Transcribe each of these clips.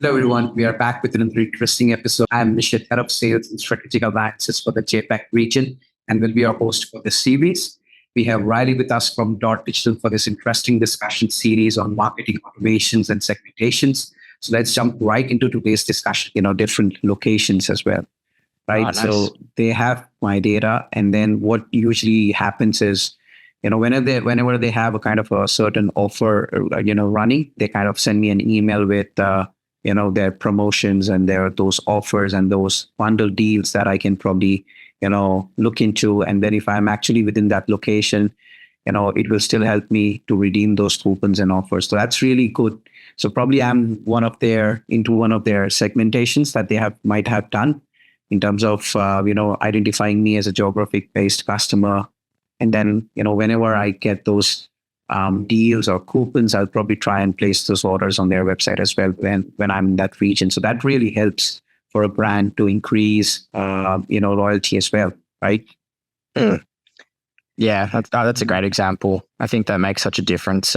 Hello, everyone. We are back with another interesting episode. I'm Nishit, Head of Sales and Strategic Alliances for the JPAC region, and will be your host for this series. We have Riley with us from Dotdigital for this interesting discussion series on marketing automations and segmentations. So let's jump right into today's discussion, different locations as well, right? Nice. So they have my data, and then what usually happens is, whenever they have a kind of a certain offer, running, they kind of send me an email with, their promotions and those offers and those bundle deals that I can probably, look into. And then if I'm actually within that location, it will still help me to redeem those coupons and offers. So that's really good. So probably I'm into one of their segmentations that they might have done in terms of, identifying me as a geographic based customer. And then, whenever I get those deals or coupons, I'll probably try and place those orders on their website as well when I'm in that region. So that really helps for a brand to increase, loyalty as well, right? Yeah, that's a great example. I think that makes such a difference.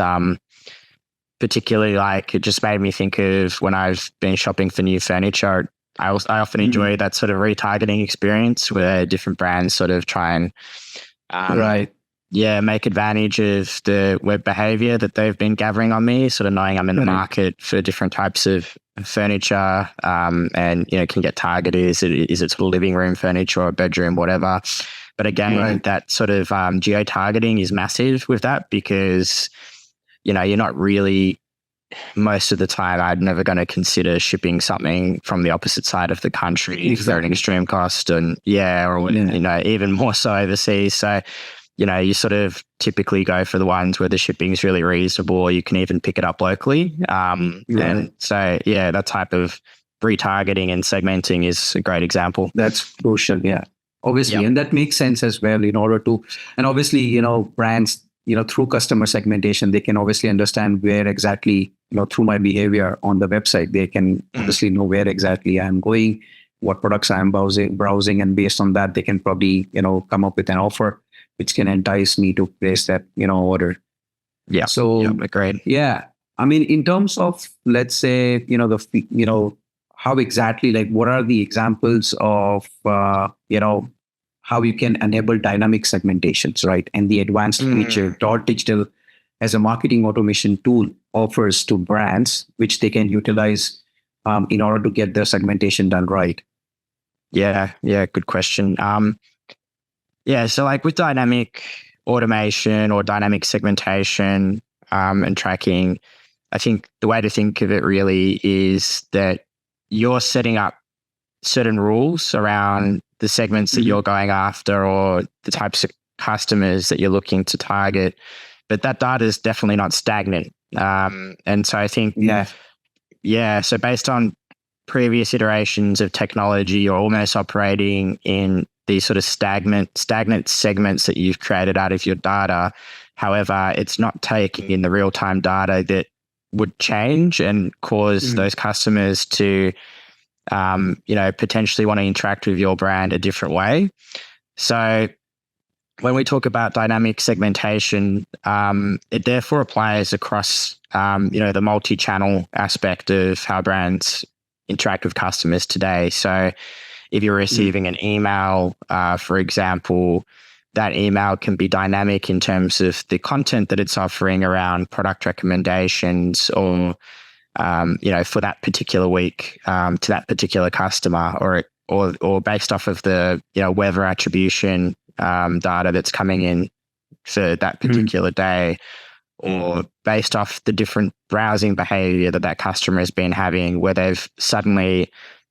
Particularly, like, it just made me think of when I've been shopping for new furniture. I often enjoy that sort of retargeting experience where different brands sort of try and Right. make advantage of the web behavior that they've been gathering on me, sort of knowing I'm in the market for different types of furniture, and can get targeted. Is it sort of living room furniture or bedroom, whatever. But again, that sort of geo-targeting is massive with that, because you're not really, most of the time, I'm never going to consider shipping something from the opposite side of the country for an extreme cost, and even more so overseas. So, you sort of typically go for the ones where the shipping is really reasonable, or you can even pick it up locally. And so, that type of retargeting and segmenting is a great example. That's crucial. Yeah, obviously. And that makes sense as well and obviously, brands, through customer segmentation, they can obviously understand where exactly, through my behavior on the website, they can obviously know where exactly I'm going, what products I'm browsing. And based on that, they can probably, come up with an offer which can entice me to place that, order. Yeah. So great. Yeah. I mean, in terms of, let's say, how exactly, like, what are the examples of, how you can enable dynamic segmentations, right? And the advanced feature Dotdigital as a marketing automation tool offers to brands, which they can utilize in order to get their segmentation done right. Yeah. Good question. So like with dynamic automation or dynamic segmentation and tracking, I think the way to think of it really is that you're setting up certain rules around the segments that you're going after or the types of customers that you're looking to target. But that data is definitely not stagnant. And so I think, so based on previous iterations of technology, you're almost operating in these sort of stagnant segments that you've created out of your data. However, it's not taking in the real-time data that would change and cause those customers to potentially want to interact with your brand a different way. So when we talk about dynamic segmentation, it therefore applies across, the multi-channel aspect of how brands interact with customers today. So if you're receiving an email, for example, that email can be dynamic in terms of the content that it's offering around product recommendations or for that particular week to that particular customer, or based off of the weather attribution data that's coming in for that particular day, or based off the different browsing behavior that customer has been having, where they've suddenly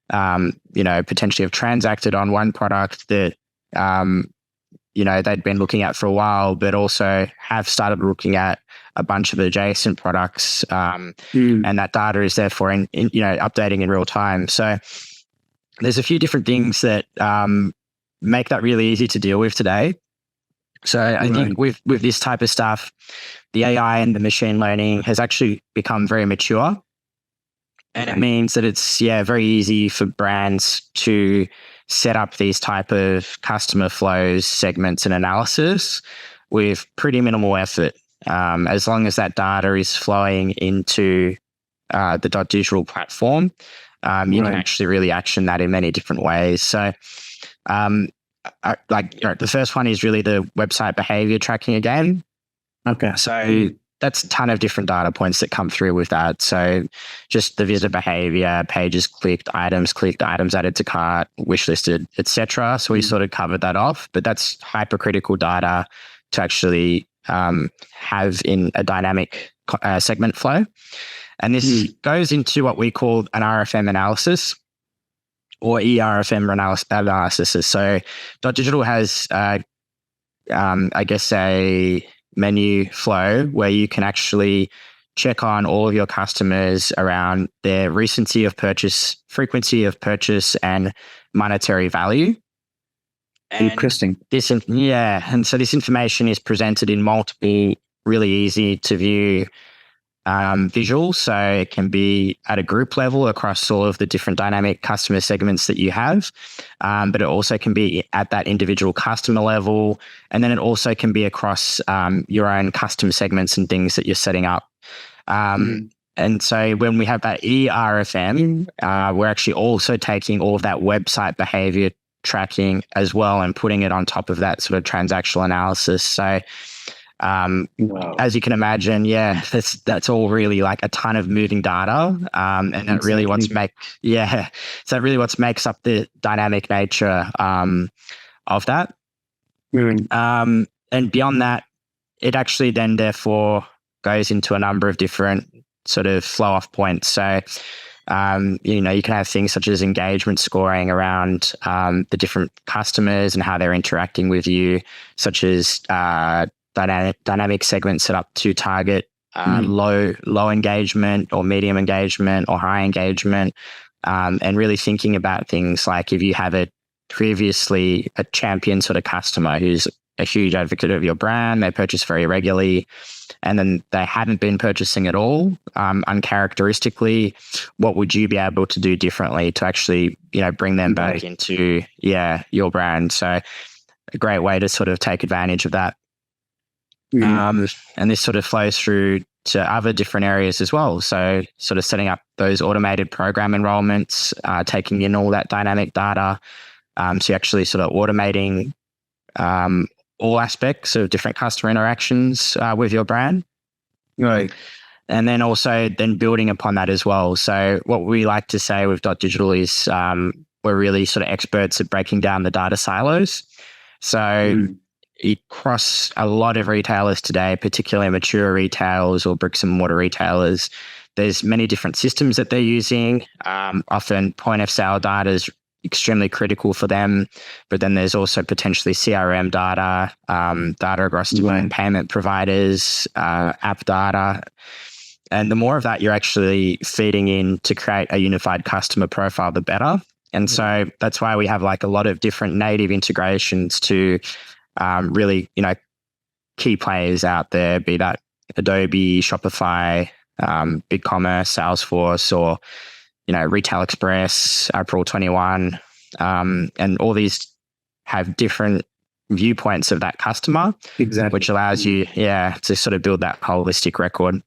potentially have transacted on one product that they'd been looking at for a while, but also have started looking at a bunch of adjacent products, and that data is therefore updating in real time. So there's a few different things that make that really easy to deal with today. So I think with this type of stuff, the AI and the machine learning has actually become very mature, and it means that it's very easy for brands to set up these type of customer flows, segments, and analysis with pretty minimal effort. As long as that data is flowing into the Dotdigital platform, you can actually really action that in many different ways. So, the first one is really the website behavior tracking again. Okay. So that's a ton of different data points that come through with that. So just the visitor behavior, pages clicked, items added to cart, wishlisted, etc. So we sort of covered that off, but that's hypercritical data to actually have in a dynamic segment flow. And this goes into what we call an RFM analysis or ERFM analysis. So Dotdigital has, I guess, a menu flow where you can actually check on all of your customers around their recency of purchase, frequency of purchase, and monetary value. And interesting. And so this information is presented in multiple, really easy to view visuals. So it can be at a group level across all of the different dynamic customer segments that you have, but it also can be at that individual customer level. And then it also can be across your own custom segments and things that you're setting up. And so when we have that ERFM, we're actually also taking all of that website behavior tracking as well and putting it on top of that sort of transactional analysis. So as you can imagine, that's all really like a ton of moving data, and that really what's makes up the dynamic nature of that. And beyond that, it actually then therefore goes into a number of different sort of flow off points. So you can have things such as engagement scoring around the different customers and how they're interacting with you, such as dynamic segments set up to target low engagement or medium engagement or high engagement, and really thinking about things like if you have previously a champion sort of customer who's a huge advocate of your brand, they purchase very regularly, and then they haven't been purchasing at all, uncharacteristically, what would you be able to do differently to actually, bring them back into, your brand? So a great way to sort of take advantage of that. And this sort of flows through to other different areas as well. So sort of setting up those automated program enrollments, taking in all that dynamic data. So you're actually sort of automating all aspects of different customer interactions with your brand. Right. And then also then building upon that as well. So what we like to say with Dotdigital is we're really sort of experts at breaking down the data silos. So across a lot of retailers today, particularly mature retailers or bricks and mortar retailers, there's many different systems that they're using. Often point of sale data is extremely critical for them, but then there's also potentially CRM data, data across different payment providers, app data. And the more of that you're actually feeding in to create a unified customer profile, the better. And so that's why we have like a lot of different native integrations to really, key players out there, be that Adobe, Shopify, BigCommerce, Salesforce, or, Retail Express, April 21. And all these have different viewpoints of that customer, which allows you, to sort of build that holistic record.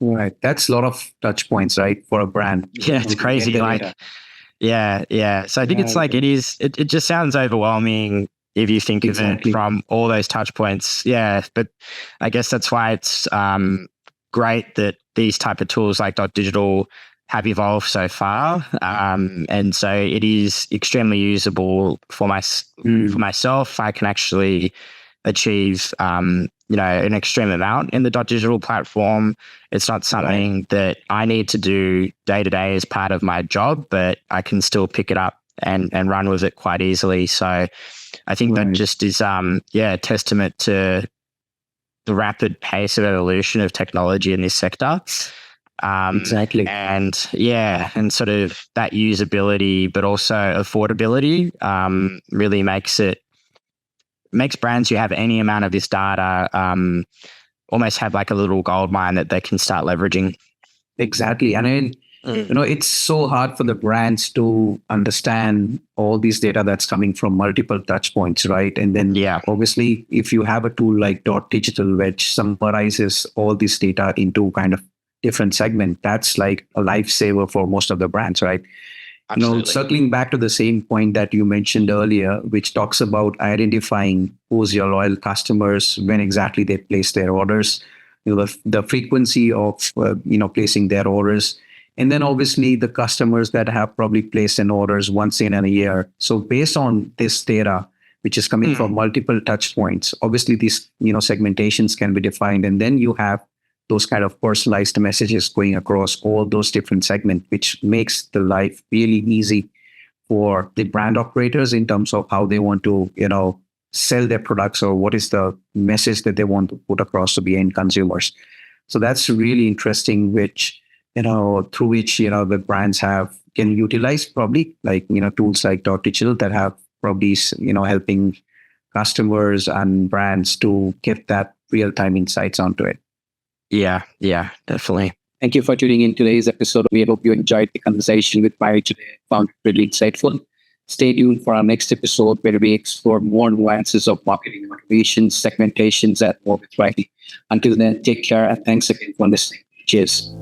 Right. That's a lot of touch points, right, for a brand. Yeah, it's crazy. So I think it's like it just sounds overwhelming if you think of it from all those touch points. Yeah. But I guess that's why it's great that these type of tools like Dotdigital have evolved so far. And so it is extremely usable for myself. I can actually achieve, an extreme amount in the Dotdigital platform. It's not something that I need to do day to day as part of my job, but I can still pick it up and run with it quite easily. So I think that just is, a testament to the rapid pace of evolution of technology in this sector. And sort of that usability, but also affordability, really makes brands who have any amount of this data almost have like a little gold mine that they can start leveraging. Exactly. And I mean, it's so hard for the brands to understand all these data that's coming from multiple touch points, right? And then obviously, if you have a tool like Dotdigital, which summarizes all this data into kind of different segment, that's like a lifesaver for most of the brands, right? Absolutely. Circling back to the same point that you mentioned earlier, which talks about identifying who's your loyal customers, when exactly they place their orders, the frequency of placing their orders, and then obviously the customers that have probably placed in orders once in a year. So based on this data, which is coming from multiple touch points, obviously these segmentations can be defined, and then you have those kind of personalized messages going across all those different segments, which makes the life really easy for the brand operators in terms of how they want to, sell their products, or what is the message that they want to put across to the end consumers. So that's really interesting, which, through which, the brands can utilize probably like, tools like Dotdigital that have probably, helping customers and brands to get that real-time insights onto it. Yeah, definitely. Thank you for tuning in today's episode. We hope you enjoyed the conversation with Mary today. Found it really insightful. Stay tuned for our next episode where we explore more nuances of marketing automation, segmentations, and more with writing. Until then, take care and thanks again for listening. Cheers.